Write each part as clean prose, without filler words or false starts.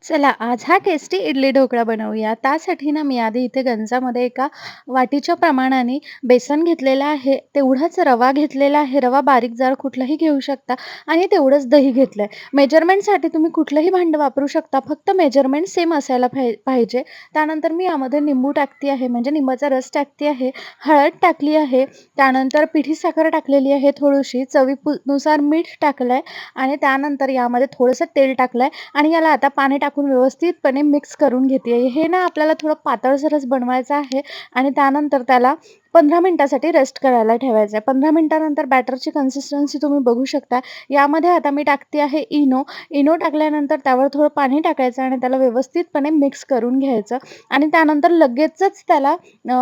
चला आज हा टेस्टी इडली ढोकळा बनवूया. त्यासाठी ना मी आधी इथे गंजामध्ये एका वाटीच्या प्रमाणाने बेसन घेतलेलं आहे. तेवढाच रवा घेतलेला आहे. रवा बारीक जाड कुठलाही घेऊ शकता आणि तेवढंच दही घेतलंय. मेजरमेंटसाठी तुम्ही कुठलंही भांडं वापरू शकता. फक्त मेजरमेंट सेम असायला पाहिजे. त्यानंतर मी यामध्ये लिंबू टाकते आहे, म्हणजे लिंबाचा रस टाकते आहे. हळद टाकली आहे. त्यानंतर पिठी साखर टाकलेली आहे थोडीशी. चवीनुसार मीठ टाकलंय आणि त्यानंतर यामध्ये थोडंसं तेल टाकलंय आणि याला आता पाणी टाकून व्यवस्थितपणे मिक्स करून घेते. हे ना आपल्याला थोडं पातळसरच बनवायचं आहे आणि त्यानंतर त्याला 15 मिनिटासाठी रेस्ट करायला ठेवायचं आहे. 15 मिनिटानंतर बॅटरची कन्सिस्टन्सी तुम्ही बघू शकता. यामध्ये आता मी टाकते आहे इनो. इनो टाकल्यानंतर त्यावर थोडं पाणी टाकायचं आणि त्याला व्यवस्थितपणे मिक्स करून घ्यायचं आणि त्यानंतर लगेचच त्याला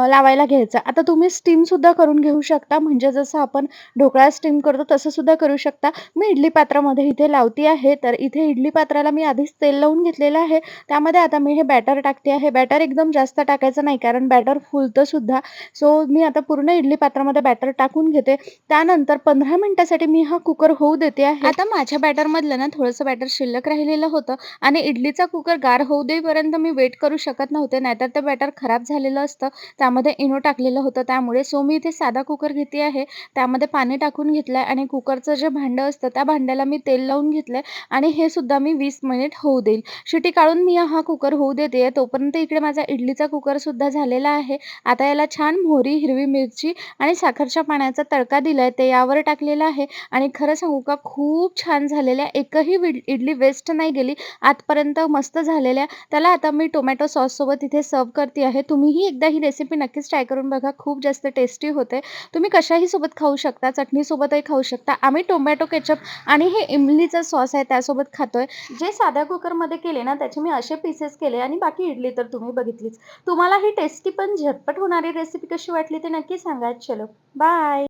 लावायला घ्यायचं. आता तुम्ही स्टीमसुद्धा करून घेऊ शकता. म्हणजे जसं आपण ढोकळा स्टीम करतो तसं सुद्धा करू शकता. मी इडली पात्रामध्ये इथे लावती आहे. तर इथे इडली पात्राला मी आधीच तेल लावून घेतलेलं आहे. त्यामध्ये आता मी हे बॅटर टाकते आहे. बॅटर एकदम जास्त टाकायचं नाही, कारण बॅटर फुलतं सुद्धा. सो मी आता पूर्ण इडली पात्रामध्ये बॅटर टाकून घेते. त्यानंतर 15 मिनिटासाठी मी हा कुकर होऊ देते आहे. आता माझ्या बॅटरमधलं ना थोडंसं बॅटर शिल्लक राहिलेलं होतं आणि इडलीचा कुकर गार होऊ देईपर्यंत मी वेट करू शकत नव्हते. नाहीतर ते बॅटर खराब झालेलं असतं. त्यामध्ये इनो टाकलेलं होतं त्यामुळे. सो मी इथे साधा कुकर घेते आहे. त्यामध्ये पाणी टाकून घेतलंय आणि कुकरचं जे भांडं असतं त्या भांड्याला मी तेल लावून घेतलंय आणि हे सुद्धा मी 20 मिनिट होऊ देईल. शिटी काढून मी हा कुकर होऊ देते. तोपर्यंत इकडे माझा इडलीचा कुकर सुद्धा झालेला आहे. आता याला छान मोहरी, हिरवी मिरची आणि साखरच्या पाण्याचा तडका दिलाय ते यावर टाकलेला आहे आणि खरं सांगू का खूप छान झालेल्या एकही इडली वेस्ट नाही गेली. आजपर्यंत मस्त झालेल्या. त्याला आता मी टोमॅटो सॉससोबत इथे सर्व्ह करते आहे. तुम्हीही एकदा ही रेसिपी नक्कीच ट्राय करून बघा. खूप जास्त टेस्टी होते. तुम्ही कशाही सोबत खाऊ शकता, चटणीसोबतही खाऊ शकता. आम्ही टोमॅटो केचप आणि हे इमलीचा सॉस आहे त्यासोबत खातोय. जे साध्या कुकरमध्ये केले ना त्याचे मी असे पीसेस केले आणि बाकी इडली तर तुम्ही बघितलीच. तुम्हाला ही टेस्टी पण झटपट होणारी रेसिपी कशी वाटली ते नक्की सांगा. चलो बाय.